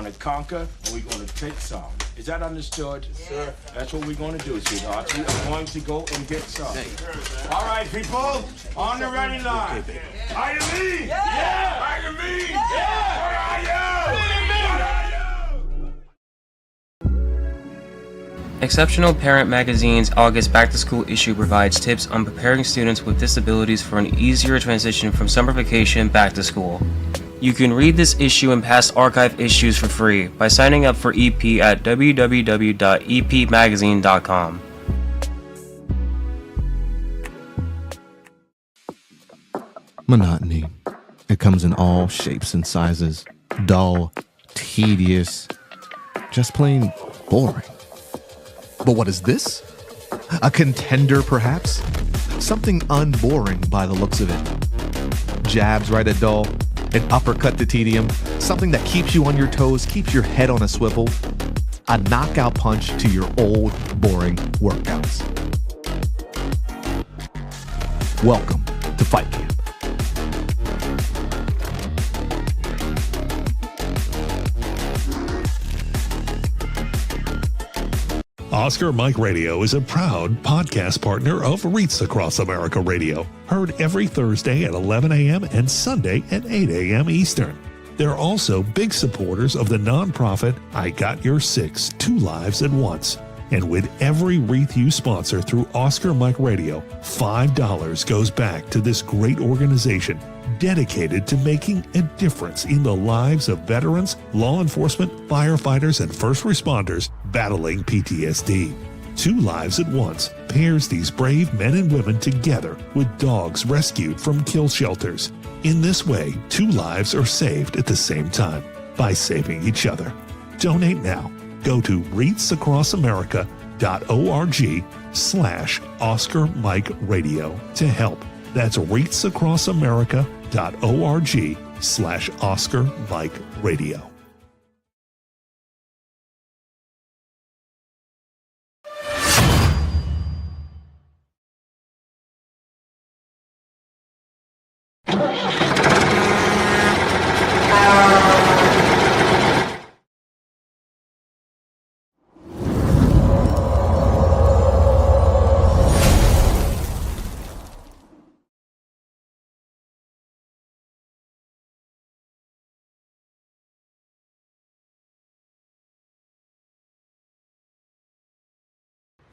going to conquer and we're going to take some. Is that understood? Yes, sir. That's what we're going to do, sweetheart. We are going to go and get some. All right, people, on the ready line. Are you me? Yeah! Are you me? Yeah! What are you? What are you? Exceptional Parent Magazine's August back-to-school issue provides tips on preparing students with disabilities for an easier transition from summer vacation back to school. You can read this issue and past archive issues for free by signing up for EP at www.epmagazine.com. Monotony. It comes in all shapes and sizes. Dull, tedious, just plain boring. But what is this? A contender, perhaps? Something unboring by the looks of it. Jabs right at dull, an uppercut to tedium, something that keeps you on your toes, keeps your head on a swivel, a knockout punch to your old, boring workouts. Welcome to Fight Camp. Oscar Mike Radio is a proud podcast partner of Reach Across America Radio, heard every Thursday at 11 a.m. and Sunday at 8 a.m. Eastern. They're also big supporters of the nonprofit I Got Your Six, Two Lives at Once. And with every wreath you sponsor through Oscar Mike Radio, $5 goes back to this great organization dedicated to making a difference in the lives of veterans, law enforcement, firefighters, and first responders battling PTSD. Two Lives at Once pairs these brave men and women together with dogs rescued from kill shelters. In this way, two lives are saved at the same time by saving each other. Donate now. Go to reachacrossamerica.org/Oscar Mike Radio to help. That's reachacrossamerica.org/Oscar Mike Radio.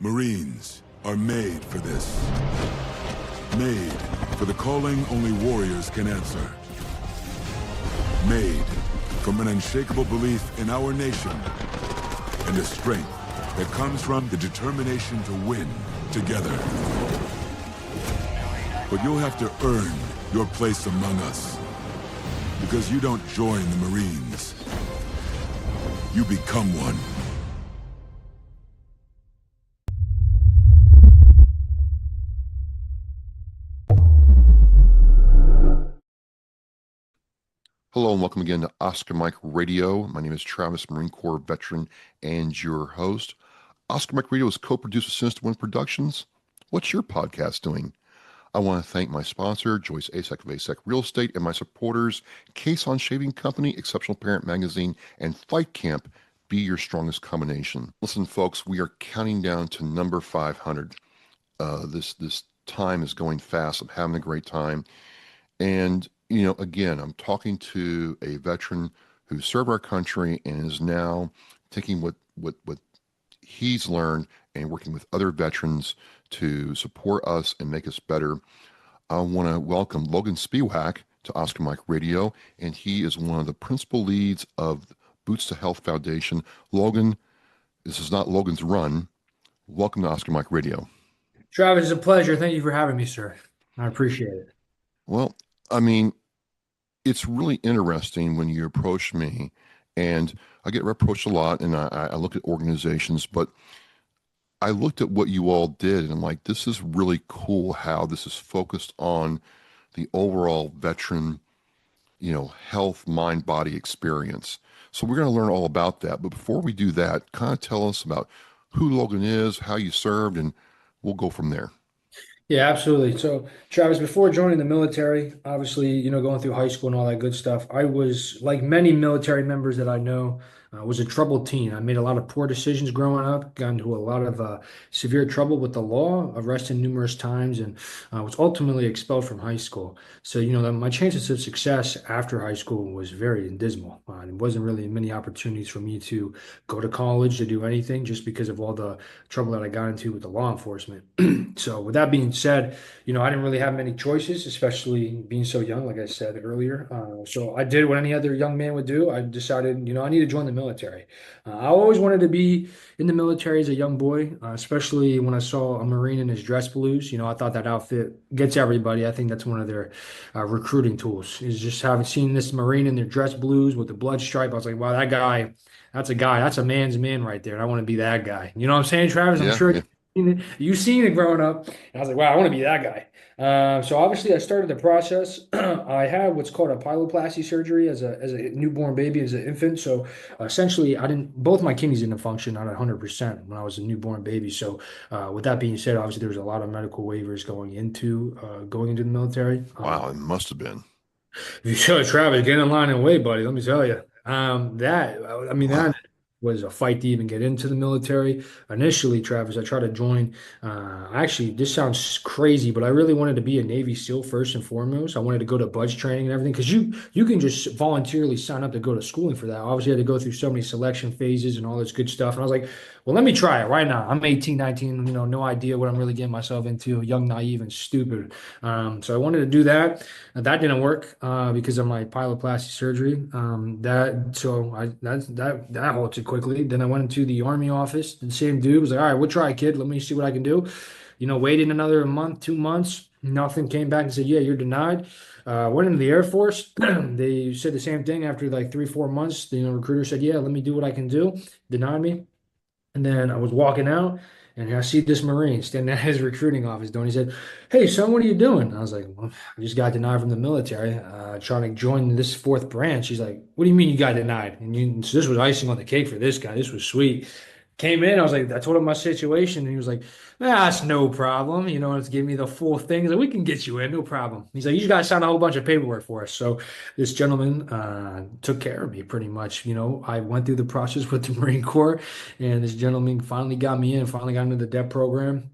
Marines are made for this. Made for the calling only warriors can answer. Made from an unshakable belief in our nation and a strength that comes from the determination to win together. But you'll have to earn your place among us, because you don't join the Marines. You become one. Hello and welcome again to Oscar Mike Radio. My name is Travis, Marine Corps veteran and your host. Oscar Mike Radio is co-produced with Sinister Wind Productions. What's your podcast doing? I want to thank my sponsor, Joyce Asek of Asek Real Estate, and my supporters, Case on Shaving Company, Exceptional Parent Magazine, and Fight Camp. Be your strongest combination. Listen, folks, we are counting down to number 500. This time is going fast. I'm having a great time. And you know, again, I'm talking to a veteran who served our country and is now taking what he's learned and working with other veterans to support us and make us better. I want to welcome Logan Spiewak to Oscar Mike Radio, and he is one of the principal leads of Boots to Health Foundation. Logan, this is not Logan's Run. Welcome to Oscar Mike Radio. Travis, it's a pleasure. Thank you for having me, sir. I appreciate it. Well, I mean, it's really interesting when you approach me, and I get approached a lot, and I look at organizations, but I looked at what you all did, and I'm like, this is really cool how this is focused on the overall veteran, health, mind, body experience. So we're going to learn all about that. But before we do that, kind of tell us about who Logan is, how you served, and we'll go from there. Yeah, absolutely. So, Travis, before joining the military, obviously, going through high school and all that good stuff, I was, like many military members that I know, was a troubled teen. I made a lot of poor decisions growing up, got into a lot of severe trouble with the law, arrested numerous times, and was ultimately expelled from high school. So, my chances of success after high school was very dismal. There wasn't really many opportunities for me to go to college to do anything just because of all the trouble that I got into with the law enforcement. So, with that being said, I didn't really have many choices, especially being so young, like I said earlier. So I did what any other young man would do. I decided, I need to join the military. I always wanted to be in the military as a young boy, especially when I saw a Marine in his dress blues. I thought that outfit gets everybody. I think that's one of their recruiting tools, is just having seen this Marine in their dress blues with the blood stripe. I was like, wow, that guy, that's a guy. That's a man's man right there. And I want to be that guy. You know what I'm saying, Travis? I'm Yeah, sure yeah. you've seen it growing up. And I was like, wow, I want to be that guy. So obviously, I started the process. I had what's called a pyeloplasty surgery as a newborn baby, as an infant. So essentially, I didn't both my kidneys didn't function at 100% when I was a newborn baby. So with that being said, obviously there was a lot of medical waivers going into the military. Wow, it must have been. If you show Travis, get in line and wait, buddy. Let me tell you. That Wow. was a fight to even get into the military. Initially, Travis, I tried to join. Actually, this sounds crazy, but I really wanted to be a Navy SEAL first and foremost. I wanted to go to BUDS training and everything because you can just voluntarily sign up to go to schooling for that. Obviously, I had to go through so many selection phases and all this good stuff. And I was like, well, let me try it right now. I'm 18, 19, no idea what I'm really getting myself into, young, naive, and stupid. So I wanted to do that. That didn't work because of my pyeloplasty surgery. That halted quickly. Then I went into the Army office. The same dude was like, "All right, we'll try, kid. Let me see what I can do." Waited another month, 2 months. Nothing came back and said, "Yeah, you're denied." Went into the Air Force. They said the same thing after like 3, 4 months. The recruiter said, "Yeah, let me do what I can do." Denied me. And then I was walking out and I see this Marine standing at his recruiting office door. And he said, "Hey, son, what are you doing?" I was like, "Well, I just got denied from the military, trying to join this fourth branch." He's like, "What do you mean you got denied?" So this was icing on the cake for this guy. This was sweet. Came in, I was like, I told him my situation, and he was like, "That's no problem. It's giving me the full thing. He's like, we can get you in, no problem." He's like, "You just got to sign a whole bunch of paperwork for us." So this gentleman took care of me pretty much. I went through the process with the Marine Corps, and this gentleman finally got me in, finally got into the DEP program.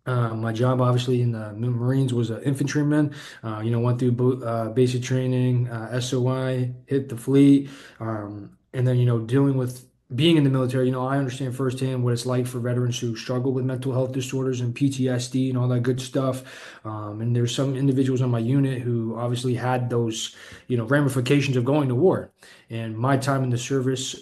My job, obviously, in the Marines was an infantryman. Went through basic training, SOI, hit the fleet, and then dealing with being in the military. I understand firsthand what it's like for veterans who struggle with mental health disorders and PTSD and all that good stuff. And there's some individuals on my unit who obviously had those, ramifications of going to war. And my time in the service,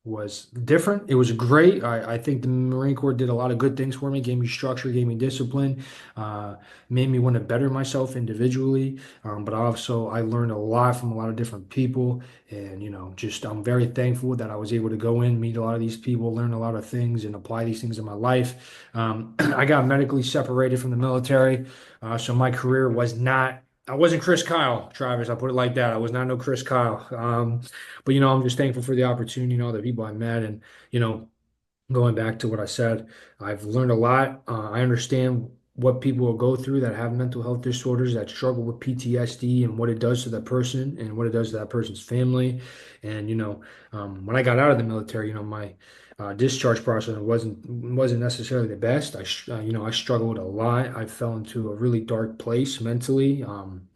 was different. It was great. I think the Marine Corps did a lot of good things for me, gave me structure, gave me discipline, uh, made me want to better myself individually. But also, I learned a lot from a lot of different people. And, just I'm very thankful that I was able to go in, meet a lot of these people, learn a lot of things, and apply these things in my life. I got medically separated from the military. So my career was not. I wasn't Chris Kyle, Travis. I put it like that. I was not no Chris Kyle. But I'm just thankful for the opportunity, the people I met, and you know, going back to what I said, I've learned a lot. I understand what people will go through that have mental health disorders, that struggle with PTSD, and what it does to that person and what it does to that person's family. And when I got out of the military, my discharge process wasn't necessarily the best. I struggled a lot. I fell into a really dark place mentally.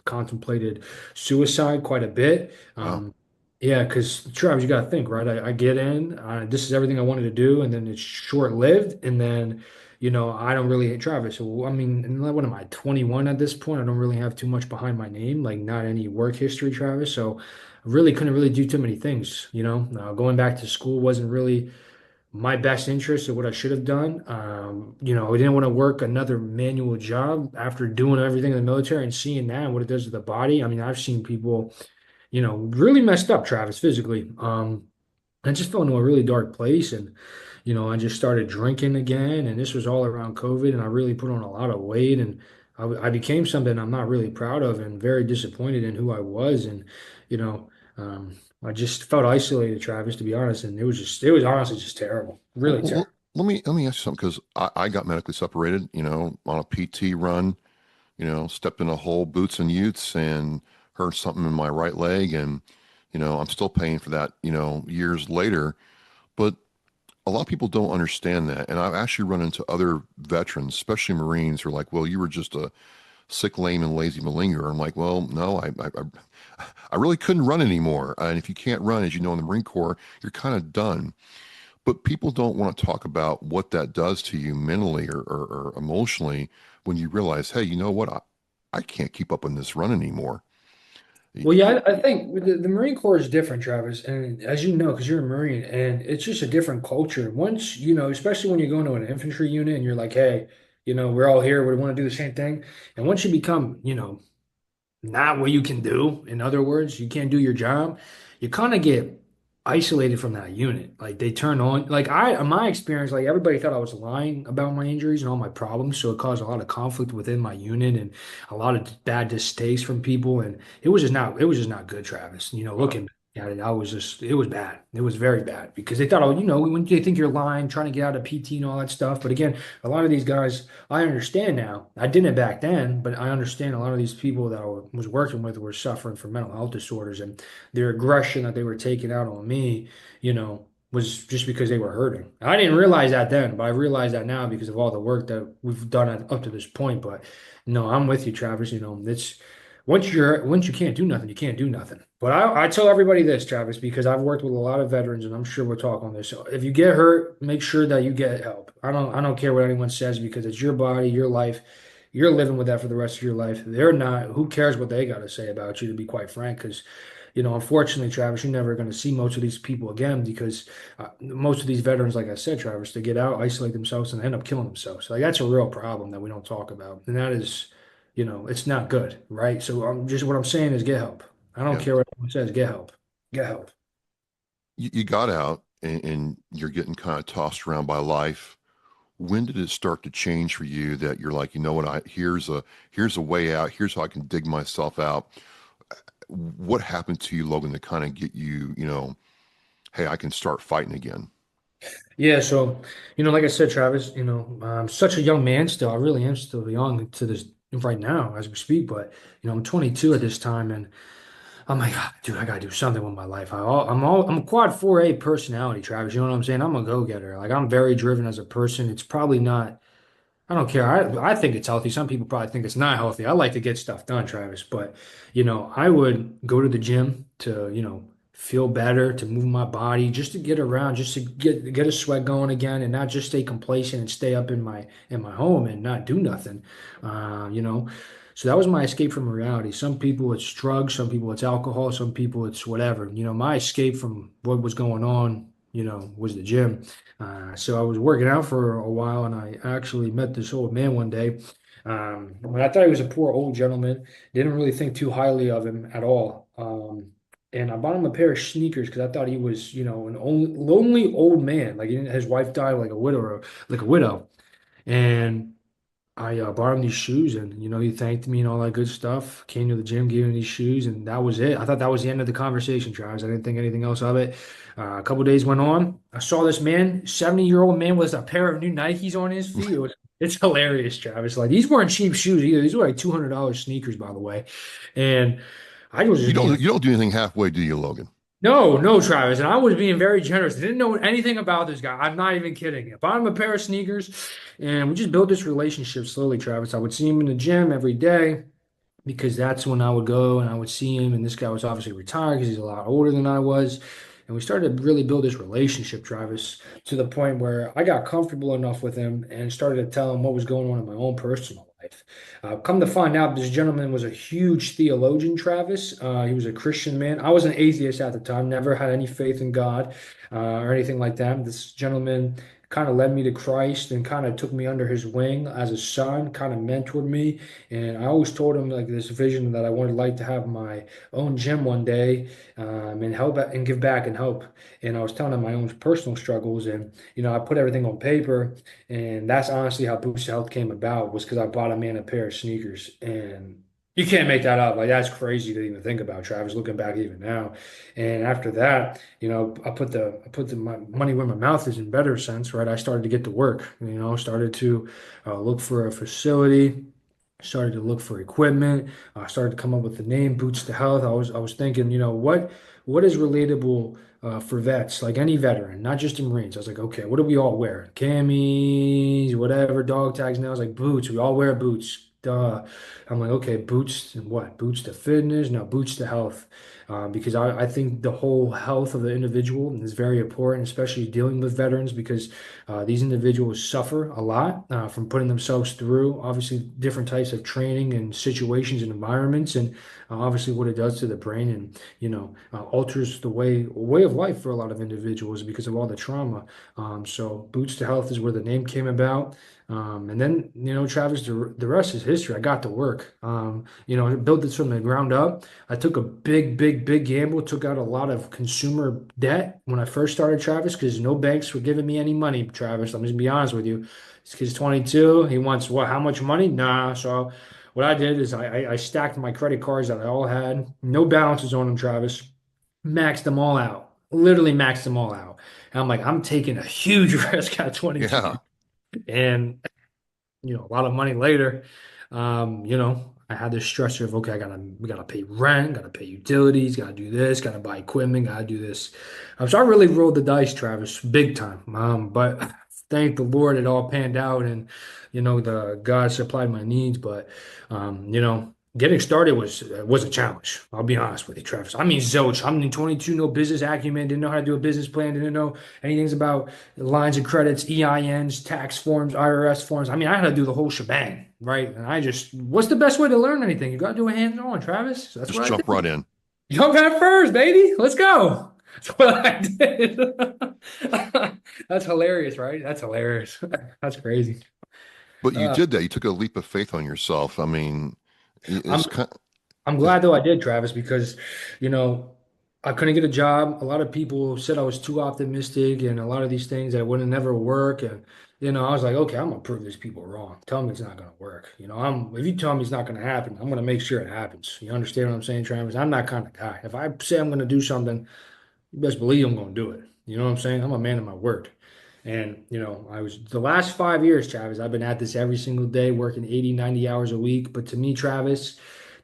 Contemplated suicide quite a bit. Wow. Yeah, because Travis, you got to think, right? I get in, this is everything I wanted to do, and then it's short-lived, and then, I don't really Travis. So, I mean, what am I, 21 at this point? I don't really have too much behind my name, like not any work history, Travis. So, I really couldn't really do too many things, going back to school wasn't really my best interest of what I should have done. I didn't want to work another manual job after doing everything in the military and seeing that and what it does to the body. I mean, I've seen people really messed up, Travis, physically. I just fell into a really dark place and, I just started drinking again. And this was all around COVID. And I really put on a lot of weight and I became something I'm not really proud of and very disappointed in who I was. And, you know, I just felt isolated, Travis, to be honest. And it was honestly just terrible, really Well, terrible. let me ask you something because I got medically separated, on a PT run, stepped in a hole, boots and utes, and hurt something in my right leg, and I'm still paying for that, years later. But a lot of people don't understand that. And I've actually run into other veterans, especially Marines, who are like, well, you were just a sick, lame, and lazy malingerer. I'm like, well, no, I really couldn't run anymore. And if you can't run, as you know, in the Marine Corps, you're kind of done. But people don't want to talk about what that does to you mentally or emotionally when you realize, hey, you know what? I can't keep up on this run anymore. Well, yeah, I think the Marine Corps is different, Travis, and as you know, because you're a Marine, and it's just a different culture. Once, especially when you're going to an infantry unit and you're like, hey, we're all here, we want to do the same thing. And once you become, not what you can do. In other words, you can't do your job. You kind of get isolated from that unit. Like they turn on, like in my experience, like everybody thought I was lying about my injuries and all my problems. So it caused a lot of conflict within my unit and a lot of bad distaste from people. And it was just not good, Travis. Looking at it, it was bad. It was very bad because they thought, oh, when they think you're lying, trying to get out of PT and all that stuff. But again, a lot of these guys, I understand now. I didn't back then, but I understand a lot of these people that I was working with were suffering from mental health disorders, and their aggression that they were taking out on me, was just because they were hurting. I didn't realize that then, but I realize that now because of all the work that we've done up to this point. But no, I'm with you, Travis. It's once you can't do nothing, you can't do nothing. But I tell everybody this, Travis, because I've worked with a lot of veterans, and I'm sure we'll talk on this. So if you get hurt, make sure that you get help. I don't care what anyone says because it's your body, your life. You're living with that for the rest of your life. They're not. Who cares what they got to say about you, to be quite frank? Because, unfortunately, Travis, you're never going to see most of these people again because most of these veterans, like I said, Travis, they get out, isolate themselves, and end up killing themselves. So, like, that's a real problem that we don't talk about. And that is, it's not good, right? So what I'm saying is get help. I don't Yeah. care what anyone says, get help. Get help. You got out and you're getting kind of tossed around by life. When did it start to change for you that you're like, you know what, here's a way out, here's how I can dig myself out? What happened to you, Logan, to kind of get you, hey, I can start fighting again? Yeah, so like I said, Travis, I'm such a young man still. I really am still young to this right now as we speak. But I'm 22 at this time, and I'm like, "Ah, dude, I gotta do something with my life. I'm a quad 4A personality, Travis. You know what I'm saying? I'm a go-getter. Like I'm very driven as a person. It's probably not. I don't care. I think it's healthy. Some people probably think it's not healthy. I like to get stuff done, Travis. But, I would go to the gym to, feel better, to move my body, just to get around, just to get a sweat going again and not just stay complacent and stay up in my home and not do nothing. Uh, you know. So that was my escape from reality. Some people it's drugs, some people it's alcohol, some people it's whatever. My escape from what was going on, was the gym. So I was working out for a while, and I actually met this old man one day. But I thought he was a poor old gentleman. Didn't really think too highly of him at all. And I bought him a pair of sneakers because I thought he was, an old, lonely old man. Like his wife died like a widow, like a widow. And I bought him these shoes, and he thanked me and all that good stuff. Came to the gym, gave him these shoes, and that was it. I thought that was the end of the conversation, Travis. I didn't think anything else of it. A couple days went on. I saw this man, 70-year-old man, with a pair of new Nikes on his feet. It's hilarious, Travis. Like these weren't cheap shoes either. These were like $200 sneakers, by the way. And I was You just being don't you don't do anything halfway, do you, Logan? no, no, Travis. And I was being very generous. I didn't know anything about this guy. I'm not even kidding. I bought him a pair of sneakers, and we just built this relationship slowly, Travis. I would see him in the gym every day because that's when I would go and I would see him. And this guy was obviously retired because he's a lot older than I was. And we started to really build this relationship, Travis, to the point where I got comfortable enough with him and started to tell him what was going on in my own personal life. Come to find out, this gentleman was a huge theologian, Travis. He was a Christian man. I was an atheist at the time, never had any faith in God or anything like that. This gentleman kind of led me to Christ and kind of took me under his wing as a son, kind of mentored me. And I always told him like this vision that I wanted like to have my own gym one day and help and give back and help. And I was telling him my own personal struggles, and I put everything on paper. And that's honestly how Boost Health came about, was because I bought a man a pair of sneakers. And you can't make that up. Like that's crazy to even think about, Travis, looking back even now. And after that, I put my money where my mouth is in better sense, right? I started to get to work, started to look for a facility. Started to look for equipment. I started to come up with the name Boots to Health. I was thinking, what is relatable for vets, like any veteran, not just the Marines. I was like, okay, what do we all wear? Camis, whatever, dog tags. Now I was like, boots. We all wear boots. Duh. I'm like, okay, boots and what? Boots to fitness? No, boots to health. Because I think the whole health of the individual is very important, especially dealing with veterans, because these individuals suffer a lot from putting themselves through obviously different types of training and situations and environments, and obviously what it does to the brain and alters the way of life for a lot of individuals because of all the trauma. So Boots to Health is where the name came about. And then, Travis, the rest is history. I got to work. I built this from the ground up. I took a big, big, big gamble, took out a lot of consumer debt when I first started Travis because no banks were giving me any money, Travis. I'm just gonna be honest with you. This kid's 22. He wants what? How much money? Nah. So what I did is I stacked my credit cards that I all had, no balances on them, Travis, maxed them all out, literally maxed them all out. And I'm like, I'm taking a huge risk at 22. Yeah. And a lot of money later, I had this stressor of, okay, we gotta pay rent, gotta pay utilities, gotta do this, gotta buy equipment, gotta do this. So I really rolled the dice, Travis, big time. But thank the Lord it all panned out and, the God supplied my needs. But, getting started was a challenge. I'll be honest with you, Travis. I mean, zilch. I'm 22, no business acumen, didn't know how to do a business plan, didn't know anything about lines of credits, EINs, tax forms, IRS forms. I mean, I had to do the whole shebang, right? And what's the best way to learn anything? You got to do it hands-on, Travis. So that's Just what I jump did. right in. Jump head first, baby. Let's go. That's what I did. That's hilarious, right? That's hilarious. That's crazy. But you Uh, did that. You took a leap of faith on yourself. I mean, I'm it's kind. I'm glad though I did, Travis, because you know I couldn't get a job. A lot of people said I was too optimistic, and a lot of these things that wouldn't never work. And I was like, okay, I'm gonna prove these people wrong. Tell me it's not gonna work. If you tell me it's not gonna happen, I'm gonna make sure it happens. You understand what I'm saying, Travis? I'm that kind of guy. If I say I'm gonna do something, you best believe I'm gonna do it. You know what I'm saying? I'm a man of my word. And, I was the last 5 years, Travis, I've been at this every single day, working 80, 90 hours a week. But to me, Travis,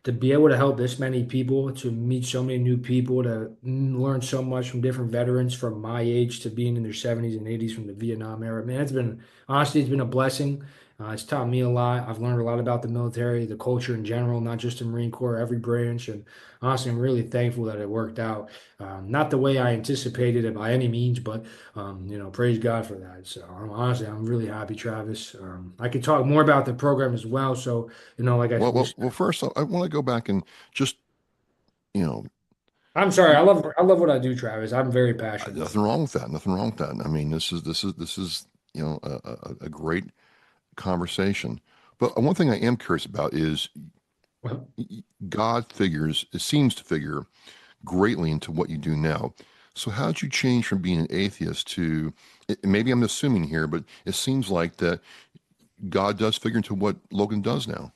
to be able to help this many people, to meet so many new people, to learn so much from different veterans from my age to being in their 70s and 80s from the Vietnam era, man, honestly, it's been a blessing. It's taught me a lot. I've learned a lot about the military, the culture in general, not just the Marine Corps, every branch. And honestly, I'm really thankful that it worked out. Not the way I anticipated it by any means, but praise God for that. So honestly, I'm really happy, Travis. I could talk more about the program as well. So, like I Well. First, I want to go back and just, you know, I'm sorry. I love what I do, Travis. I'm very passionate about nothing wrong with that. Nothing wrong with that. I mean, this is a great conversation. But one thing I am curious about is it. God it seems to figure greatly into what you do now. So how did you change from being an atheist to, maybe I'm assuming here, but it seems like that God does figure into what Logan does now.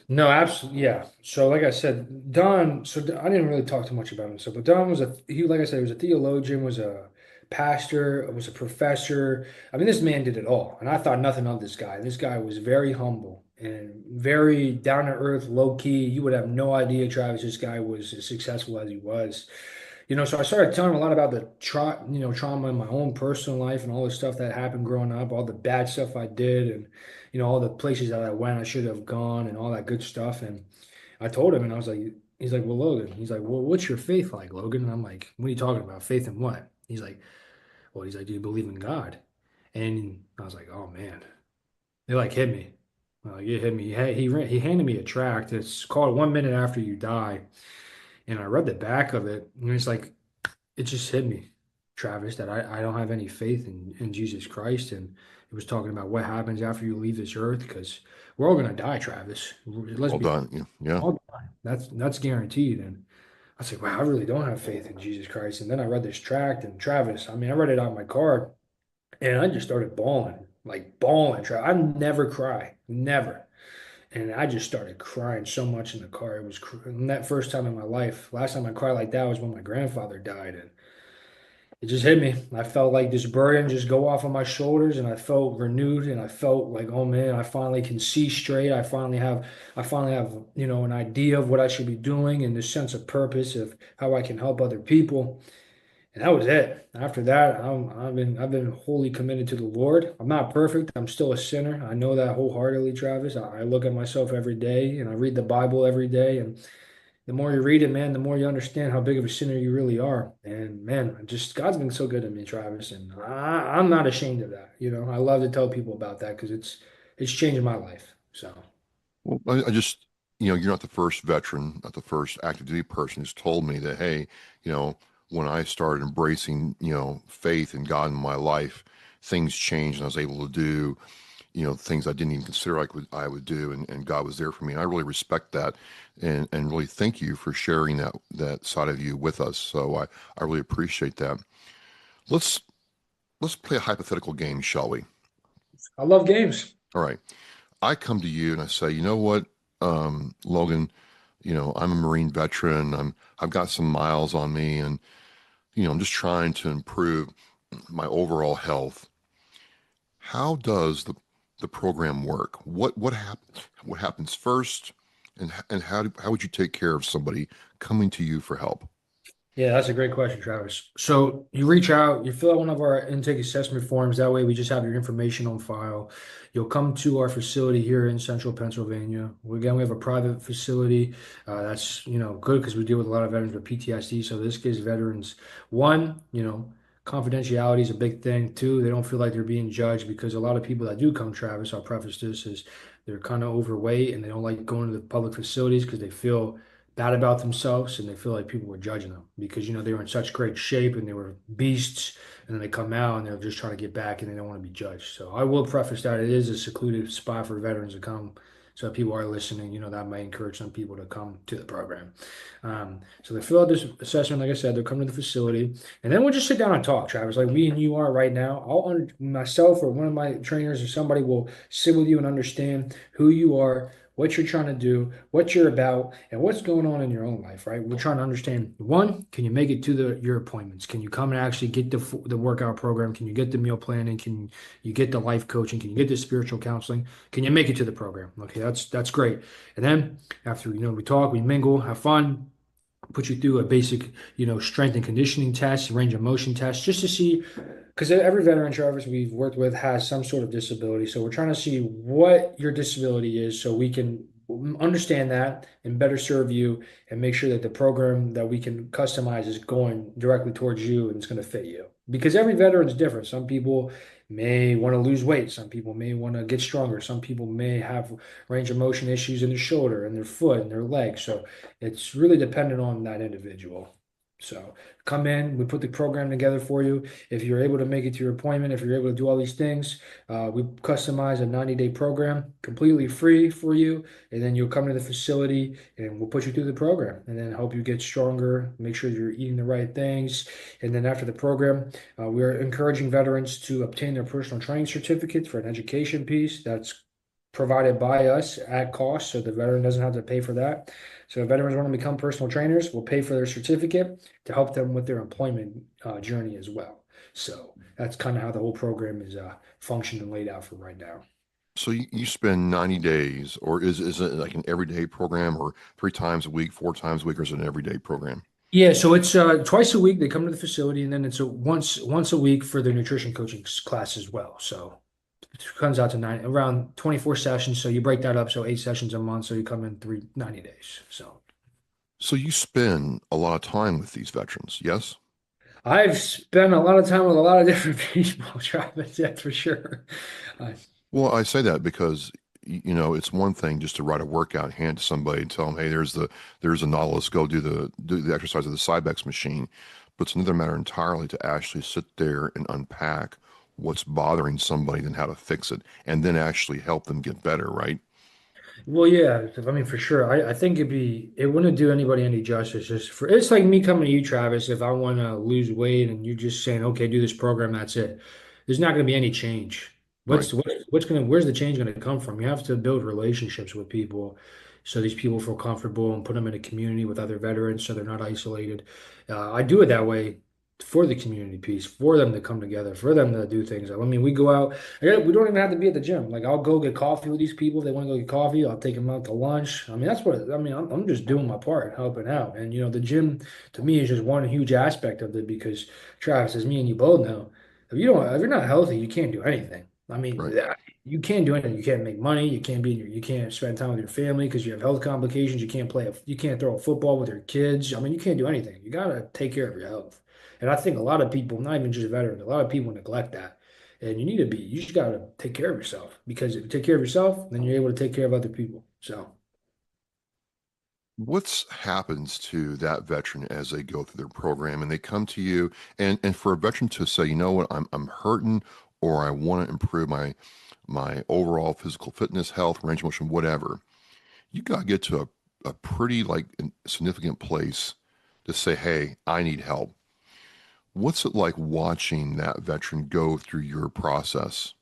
No, absolutely, yeah. So, like I said, Don. I didn't really talk too much about him. So, but Don like I said, he was a theologian, was a pastor, was a professor. I mean, this man did it all, and I thought nothing of this guy. This guy was very humble and very down to earth, low key. You would have no idea, Travis, this guy was as successful as he was. So I started telling him a lot about trauma in my own personal life and all the stuff that happened growing up, all the bad stuff I did, and all the places that I went I should have gone, and all that good stuff. And I told him, and I was like, he's like, well, Logan, he's like, well, what's your faith like, Logan? And I'm like, what are you talking about? Faith in what? He's like, do you believe in God? And I was like, oh man, it like hit me. Like it hit me. He handed me a tract. It's called 1 Minute After You Die, and I read the back of it, and it's like it just hit me, Travis, that I don't have any faith in Jesus Christ. And it was talking about what happens after you leave this earth, because we're all gonna die, Travis. Let's Well be done. Yeah. all die. That's guaranteed. And I was like, wow, I really don't have faith in Jesus Christ. And then I read this tract, and Travis, I mean, I read it on my card, and I just started bawling, like bawling. I never cry, never. And I just started crying so much in the car. It was that first time in my life. Last time I cried like that was when my grandfather died. And it just hit me. I felt like this burden just go off of my shoulders, and I felt renewed, and I felt like, oh man, I finally can see straight. I finally have, an idea of what I should be doing and this sense of purpose of how I can help other people. And that was it. After that, I've been wholly committed to the Lord. I'm not perfect. I'm still a sinner. I know that wholeheartedly, Travis. I look at myself every day, and I read the Bible every day, and the more you read it, man, the more you understand how big of a sinner you really are. And man, just God's been so good to me, Travis, and I'm not ashamed of that. I love to tell people about that because it's changing my life. So Well, I just, you're not the first veteran, not the first active duty person who's told me that, hey, you know, when I started embracing, faith in God in my life, things changed and I was able to do, things I didn't even consider I would do, and God was there for me. And I really respect that, and really thank you for sharing that side of you with us. So I really appreciate that. Let's let's play a hypothetical game, shall we? I love games. All right. I come to you and I say, you know what, Logan, I'm a Marine veteran. I've got some miles on me, and I'm just trying to improve my overall health. How does the program work? What happens first, and how would you take care of somebody coming to you for help? Yeah, that's a great question, Travis. So you reach out, you fill out one of our intake assessment forms. That way, we just have your information on file. You'll come to our facility here in central Pennsylvania. Again, we have a private facility. That's good because we deal with a lot of veterans with PTSD. So this gives veterans one, confidentiality is a big thing. Two, they don't feel like they're being judged because a lot of people that do come, Travis, I'll preface this is they're kind of overweight and they don't like going to the public facilities because they feel bad about themselves and they feel like people were judging them because they were in such great shape and they were beasts, and then they come out and they're just trying to get back and they don't want to be judged. So I will preface that it is a secluded spot for veterans to come. So if people are listening, that might encourage some people to come to the program. So they fill out this assessment, like I said, they'll come to the facility, and then we'll just sit down and talk, Travis, like we and you are right now. Myself or one of my trainers or somebody will sit with you and understand who you are, what you're trying to do, what you're about, and what's going on in your own life, right? We're trying to understand, one, can you make it to your appointments? Can you come and actually get the workout program? Can you get the meal planning? Can you get the life coaching? Can you get the spiritual counseling? Can you make it to the program? Okay, that's great. And then after we talk, we mingle, have fun, put you through a basic, strength and conditioning test, range of motion test, just to see, because every veteran, Travis, we've worked with has some sort of disability. So we're trying to see what your disability is so we can understand that and better serve you and make sure that the program that we can customize is going directly towards you and it's going to fit you. Because every veteran is different. Some people may want to lose weight. Some people may want to get stronger. Some people may have range of motion issues in their shoulder and their foot and their leg. So it's really dependent on that individual. So come in, we put the program together for you. If you're able to make it to your appointment, if you're able to do all these things, we customize a 90-day program completely free for you. And then you'll come to the facility and we'll put you through the program and then help you get stronger, make sure you're eating the right things. And then after the program, we're encouraging veterans to obtain their personal training certificates for an education piece. That's provided by us at cost, so the veteran doesn't have to pay for that. So if veterans want to become personal trainers, we'll pay for their certificate to help them with their employment journey as well. So that's kind of how the whole program is functioned and laid out for right now. So you spend 90 days, or is it like an everyday program, or 3 times a week, 4 times a week, or is it an everyday program? Yeah, so it's twice a week they come to the facility, and then it's once a week for their nutrition coaching class as well. So it comes out to around 24 sessions. So you break that up, so 8 sessions a month. So you come in 90 days. So you spend a lot of time with these veterans, yes? I've spent a lot of time with a lot of different people, Travis, that's for sure. Uh, Well, I say that because it's one thing just to write a workout, hand to somebody, and tell them, "Hey, there's a Nautilus. Go do the exercise of the Cybex machine." But it's another matter entirely to actually sit there and unpack what's bothering somebody and how to fix it, and then actually help them get better, right? well, yeah, I mean, for sure. I think it wouldn't do anybody any justice. It's like me coming to you, Travis, if I want to lose weight and you're just saying, okay, do this program, that's it. There's not going to be any change. Right. Where's the change going to come from? You have to build relationships with people so these people feel comfortable and put them in a community with other veterans so they're not isolated. I do it that way for the community piece, for them to come together, for them to do things. I mean, we go out, we don't even have to be at the gym. Like, I'll go get coffee with these people. If they want to go get coffee, I'll take them out to lunch. I mean, that's what, I mean, I'm just doing my part, helping out. And, the gym to me is just one huge aspect of it because, Travis, as me and you both know, if you're not healthy, you can't do anything. I mean, Right. you can't do anything. You can't make money. You can't spend time with your family because you have health complications. You can't throw a football with your kids. I mean, you can't do anything. You gotta take care of your health. And I think a lot of people, not even just veterans, a lot of people neglect that. And you just gotta take care of yourself because if you take care of yourself, then you're able to take care of other people. So. What's happens to that veteran as they go through their program and they come to you and for a veteran to say, you know what, I'm hurting or I want to improve my overall physical fitness, health, range of motion, whatever, you got to get to a pretty like significant place to say, hey, I need help. What's it like watching that veteran go through your process?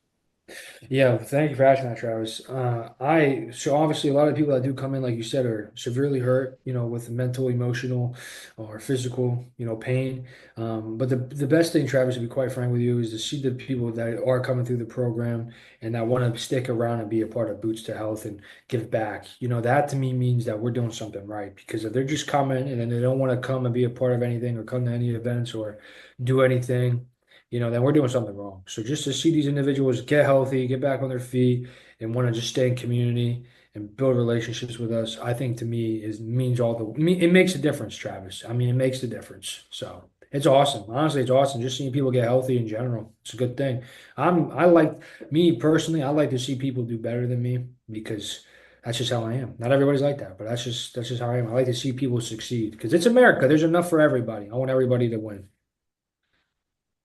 Yeah, thank you for asking that, Travis. So obviously a lot of people that do come in, like you said, are severely hurt, with mental, emotional, or physical, pain. But the best thing, Travis, to be quite frank with you, is to see the people that are coming through the program and that want to stick around and be a part of Boots to Health and give back. That to me means that we're doing something right. Because if they're just coming and then they don't want to come and be a part of anything or come to any events or do anything then we're doing something wrong. So just to see these individuals get healthy, get back on their feet, and want to just stay in community and build relationships with us, I think to me it makes a difference, Travis. I mean, it makes a difference. So it's awesome. Honestly, it's awesome. Just seeing people get healthy in general. It's a good thing. I like me personally, I like to see people do better than me because that's just how I am. Not everybody's like that, but that's just how I am. I like to see people succeed because it's America. There's enough for everybody. I want everybody to win.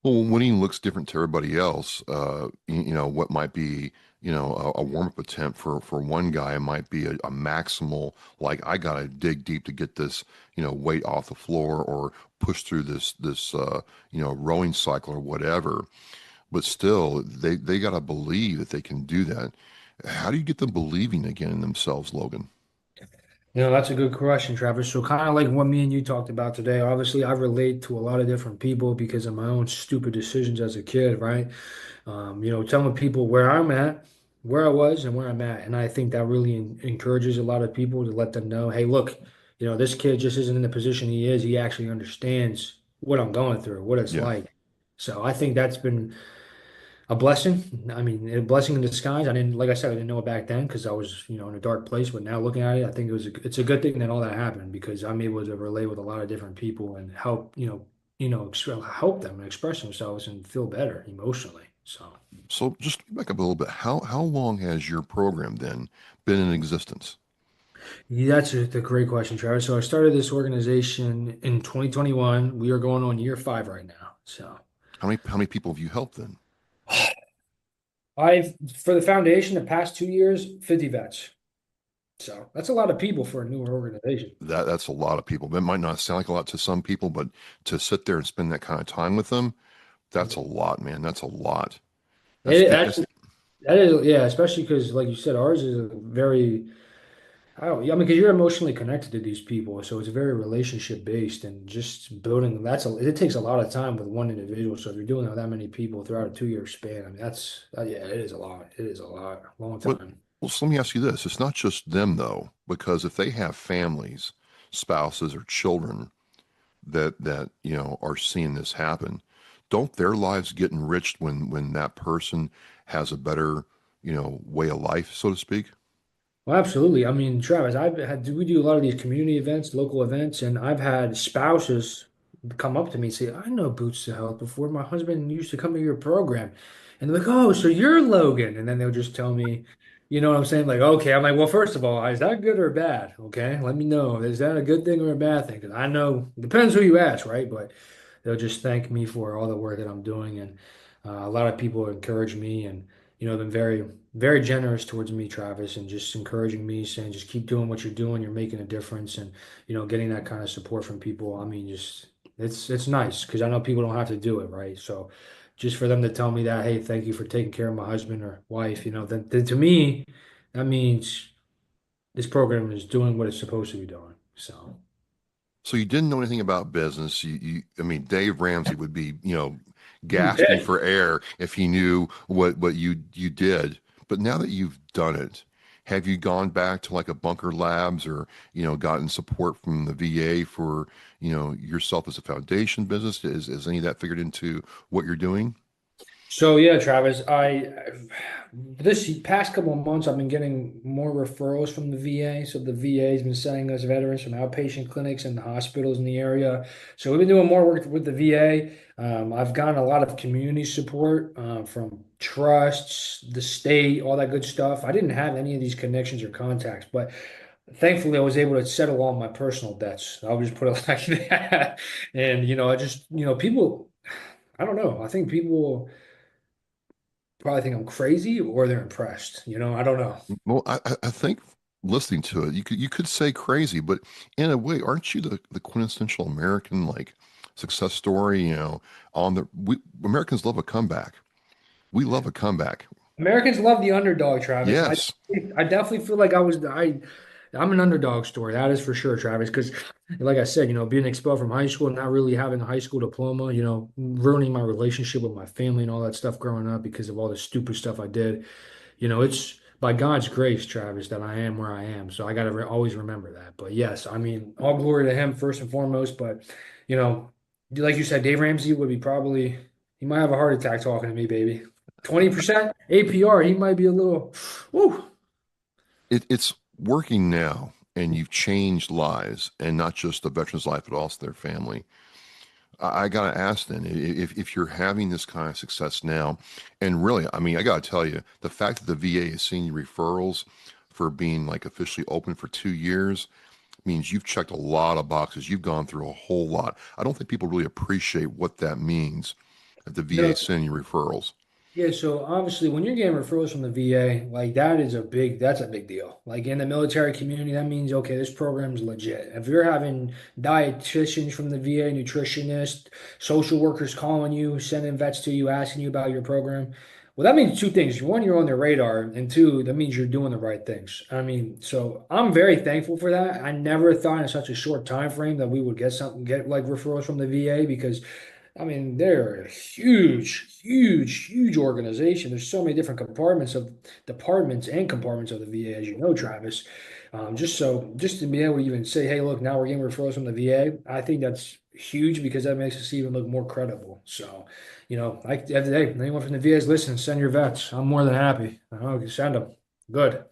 Well, winning looks different to everybody else. What might be, a warm-up attempt for one guy might be a maximal, like I gotta dig deep to get this, weight off the floor or push through this rowing cycle or whatever. But still, they gotta believe that they can do that. How do you get them believing again in themselves, Logan? That's a good question, Travis. So kind of like what me and you talked about today. Obviously, I relate to a lot of different people because of my own stupid decisions as a kid, right? Telling people where I'm at, where I was, and where I'm at. And I think that really encourages a lot of people to let them know, hey, look, this kid just isn't in the position he is. He actually understands what I'm going through, what it's Yeah. like. So I think that's been a blessing. I mean, a blessing in disguise. I didn't, like I said, I didn't know it back then because I was, in a dark place. But now looking at it, I think it's a good thing that all that happened because I'm able to relate with a lot of different people and help, help them and express themselves and feel better emotionally. So So just back up a little bit. How long has your program then been in existence? yeah, that's a great question, Travis. So I started this organization in 2021. We are going on year 5 right now. So How many people have you helped then? for the foundation, the past 2 years, 50 vets. So that's a lot of people for a newer organization. That's a lot of people. That might not sound like a lot to some people, but to sit there and spend that kind of time with them, that's a lot, man. That's a lot. That's It that's actually that is yeah, especially because like you said, ours is a very I don't I mean because you're emotionally connected to these people, so it's very relationship based and just building it takes a lot of time with one individual. So if you're doing it with that many people throughout a 2 year span, I mean yeah, it is a lot. It is a lot, long what. time. Well, so let me ask you this: it's not just them though, because if they have families, spouses, or children that are seeing this happen, don't their lives get enriched when that person has a better way of life, so to speak? Well, absolutely. I mean, Travis, we do a lot of these community events, local events, and I've had spouses come up to me and say, I know Boots to Health before my husband used to come to your program. And they're like, oh, so you're Logan. And then they'll just tell me, you know what I'm saying? Like, okay. I'm like, well, first of all, is that good or bad? Okay. Let me know. Is that a good thing or a bad thing? Because I know, depends who you ask, right? But they'll just thank me for all the work that I'm doing. And a lot of people encourage me and, been very, very generous towards me, Travis, and just encouraging me, saying, just keep doing what you're doing. You're making a difference. And, getting that kind of support from people. I mean, just, it's nice because I know people don't have to do it, right? So just for them to tell me that, hey, thank you for taking care of my husband or wife, then to me, that means this program is doing what it's supposed to be doing. So. So you didn't know anything about business. I mean, Dave Ramsey would be, He's gasping dead. for air if he knew what you did. But now that you've done it, have you gone back to like a bunker labs or, gotten support from the VA for, yourself as a foundation business? Is any of that figured into what you're doing? So yeah, Travis, I this past couple of months I've been getting more referrals from the VA. So the VA has been sending us veterans from outpatient clinics and the hospitals in the area. So we've been doing more work with the VA. I've gotten a lot of community support from trusts, the state, all that good stuff. I didn't have any of these connections or contacts, but thankfully I was able to settle all my personal debts. I'll just put it like that. And I just people. I don't know. I think people probably think I'm crazy or they're impressed. I don't know. Well, I think listening to it, you could say crazy, but in a way, aren't you the quintessential American like success story? Americans love a comeback. We love a comeback. Americans love the underdog, Travis. Yes. I definitely feel like I'm an underdog story. That is for sure, Travis. Because like I said, being expelled from high school, not really having a high school diploma, ruining my relationship with my family and all that stuff growing up because of all the stupid stuff I did. It's by God's grace, Travis, that I am where I am. So I got to always remember that. But yes, I mean, all glory to him first and foremost. But, you know, like you said, Dave Ramsey would be he might have a heart attack talking to me, baby. 20% APR, he might be a little, woo. It's working now, and you've changed lives, and not just the veteran's life, but also their family. I gotta ask then, if you're having this kind of success now, and really, I mean, I gotta tell you, the fact that the VA is seeing referrals for being like officially open for 2 years means you've checked a lot of boxes. You've gone through a whole lot. I don't think people really appreciate what that means that the VA No, is sending you referrals. yeah, so obviously when you're getting referrals from the VA, like that's a big deal. Like in the military community, that means okay, this program's legit. If you're having dietitians from the VA, nutritionists, social workers calling you, sending vets to you, asking you about your program, well, that means two things. One, you're on their radar, and two, that means you're doing the right things. I mean, so I'm very thankful for that. I never thought in such a short time frame that we would get like referrals from the VA because I mean, they're a huge organization. There's so many different departments and compartments of the VA, as you know, Travis. Just to be able to even say, hey, look, now we're getting referrals from the VA, I think that's huge because that makes us even look more credible. So, like the other day, anyone from the VA is listening, send your vets. I'm more than happy. Send them. Good.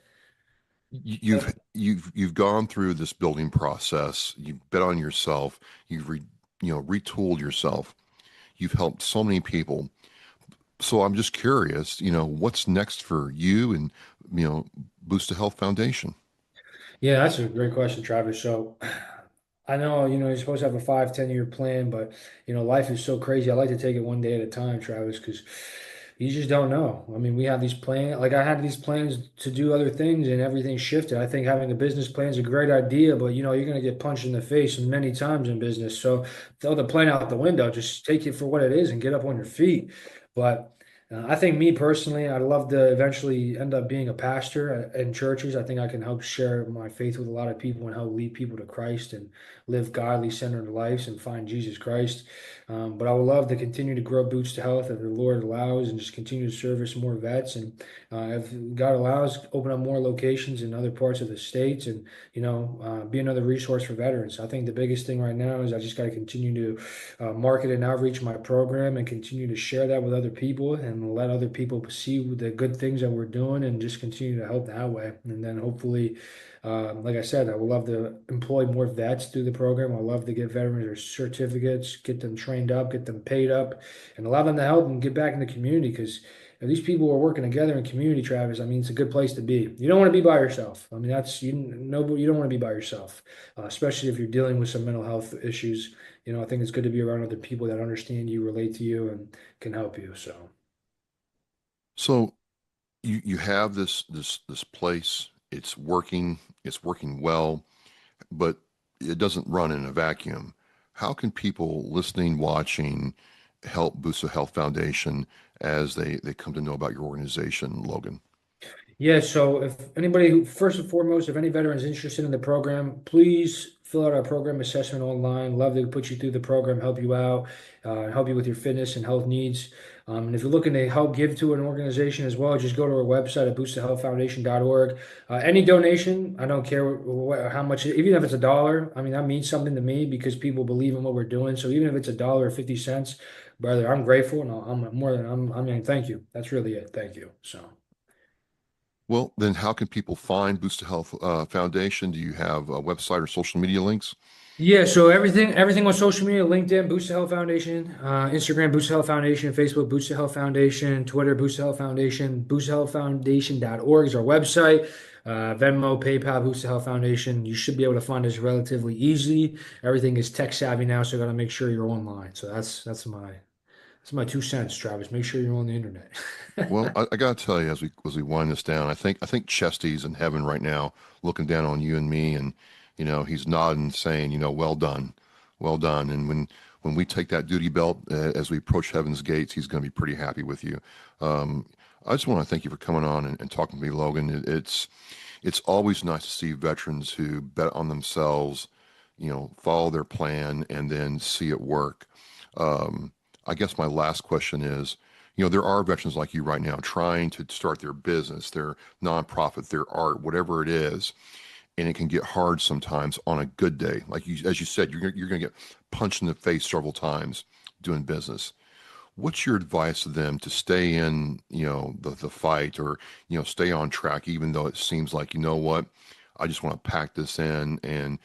You've gone through this building process. You've bet on yourself. Retooled yourself. You've helped so many people. So I'm just curious, what's next for you and, Boost to Health Foundation? Yeah, that's a great question, Travis. So I know, you're supposed to have a 5, 10 year plan, but life is so crazy. I like to take it one day at a time, Travis, because you just don't know. I mean, we have these plans, like I had these plans to do other things and everything shifted. I think having a business plan is a great idea, but you're going to get punched in the face many times in business. So throw the plan out the window, just take it for what it is and get up on your feet. But I think me personally, I'd love to eventually end up being a pastor in churches. I think I can help share my faith with a lot of people and help lead people to Christ and live godly centered lives and find Jesus Christ. But I would love to continue to grow Boots to Health if the Lord allows and just continue to service more vets. And if God allows, open up more locations in other parts of the states and, be another resource for veterans. I think the biggest thing right now is I just got to continue to market and outreach my program and continue to share that with other people and let other people see the good things that we're doing and just continue to help that way. And then hopefully, like I said, I would love to employ more vets through the program. I love to get veterans their certificates, get them trained up, get them paid up, and allow them to help and get back in the community because if these people are working together in community, Travis, I mean, it's a good place to be. You don't want to be by yourself. I mean, you don't want to be by yourself, especially if you're dealing with some mental health issues. I think it's good to be around other people that understand you, relate to you, and can help you. So. So you have this place. It's working well, but it doesn't run in a vacuum. How can people listening, watching, help Boost the Health Foundation as they come to know about your organization, Logan? Yeah, so if anybody first and foremost, if any veteran is interested in the program, please fill out our program assessment online. Love to put you through the program, help you out, help you with your fitness and health needs. And if you're looking to help give to an organization as well, just go to our website at boostthehealthfoundation.org. Any donation, I don't care how much, even if it's $1, I mean, that means something to me because people believe in what we're doing. So even if it's $1 or 50 cents, brother, I'm grateful, and I mean, thank you. That's really it. Thank you. So. Well, then how can people find Boost the Health Foundation? Do you have a website or social media links? Yeah, so everything on social media, LinkedIn, Boost the Health Foundation, Instagram, Boost the Health Foundation, Facebook, Boost the Health Foundation, Twitter, Boost the Health Foundation, boosthealthfoundation.org is our website. Venmo, PayPal, Boost the Health Foundation. You should be able to find us relatively easy. Everything is tech savvy now, so I got to make sure you're online. So that's my 2 cents, Travis. Make sure you're on the internet. Well, I got to tell you, as we wind this down, I think Chesty's in heaven right now, looking down on you and me, and he's nodding, saying, well done, well done. And when we take that duty belt as we approach heaven's gates, he's going to be pretty happy with you. I just want to thank you for coming on and talking to me, Logan. It's always nice to see veterans who bet on themselves, follow their plan, and then see it work. I guess my last question is, there are veterans like you right now trying to start their business, their nonprofit, their art, whatever it is, and it can get hard sometimes on a good day. Like as you said, you're going to get punched in the face several times doing business. What's your advice to them to stay in, the fight, or, stay on track, even though it seems like, what, I just want to pack this in and,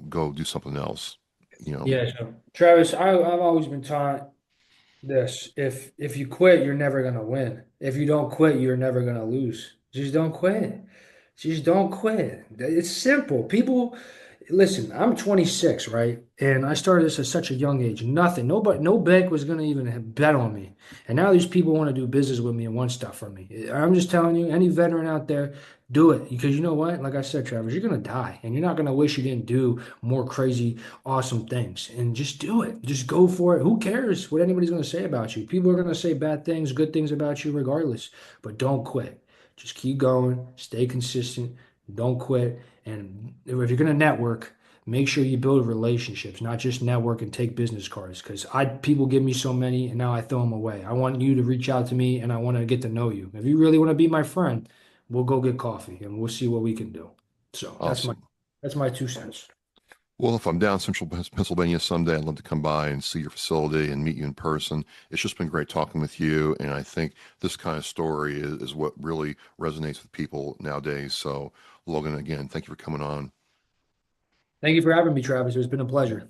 go do something else, Yeah, so Travis, I've always been taught this: if you quit, you're never gonna win. If you don't quit, you're never gonna lose. Just don't quit. Just don't quit. It's simple. People, listen, I'm 26, right? And I started this at such a young age. Nothing, nobody, no bank was gonna even bet on me. And now these people want to do business with me and want stuff from me. I'm just telling you, any veteran out there, do it. Because you know what? Like I said, Travis, you're gonna die, and you're not gonna wish you didn't do more crazy, awesome things. And just do it. Just go for it. Who cares what anybody's gonna say about you? People are gonna say bad things, good things about you, regardless. But don't quit. Just keep going. Stay consistent. Don't quit. And if you're gonna network, make sure you build relationships, not just network and take business cards. Because people give me so many, and now I throw them away. I want you to reach out to me, and I want to get to know you. If you really want to be my friend, we'll go get coffee, and we'll see what we can do. So awesome. that's my 2 cents. Well, if I'm down central Pennsylvania someday, I'd love to come by and see your facility and meet you in person. It's just been great talking with you, and I think this kind of story is what really resonates with people nowadays. So, Logan, again, thank you for coming on. Thank you for having me, Travis. It's been a pleasure.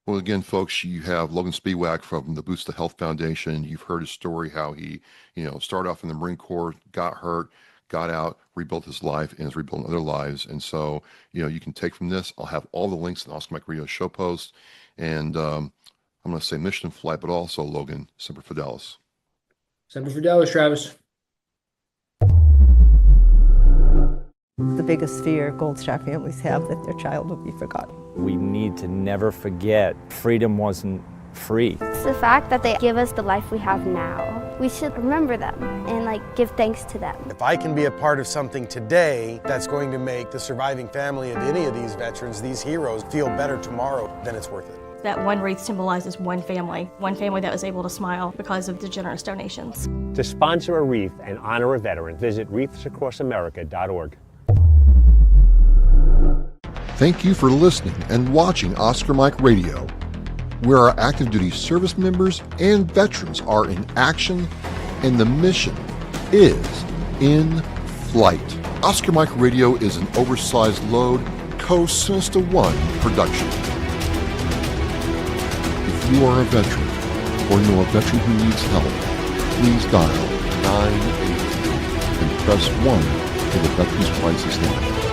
Well, again, folks, you have Logan Spiewak from the Boost the Health Foundation. You've heard his story, how he, started off in the Marine Corps, got hurt, got out, rebuilt his life, and is rebuilding other lives. And so, you can take from this. I'll have all the links in the Oscar Mike Radio show post. And I'm going to say mission and flight, but also, Logan, Semper Fidelis. Semper Fidelis, Travis. The biggest fear Gold Star families have, that their child will be forgotten. We need to never forget freedom wasn't free. It's the fact that they give us the life we have now. We should remember them and give thanks to them. If I can be a part of something today that's going to make the surviving family of any of these veterans, these heroes, feel better tomorrow, then it's worth it. That one wreath symbolizes one family that was able to smile because of the generous donations. To sponsor a wreath and honor a veteran, visit wreathsacrossamerica.org. Thank you for listening and watching Oscar Mike Radio, where our active duty service members and veterans are in action and the mission is in flight. Oscar Mike Radio is an oversized load Co-Sinista One production. If you are a veteran or know a veteran who needs help, please dial 988 and press 1 for the Veterans Crisis Line.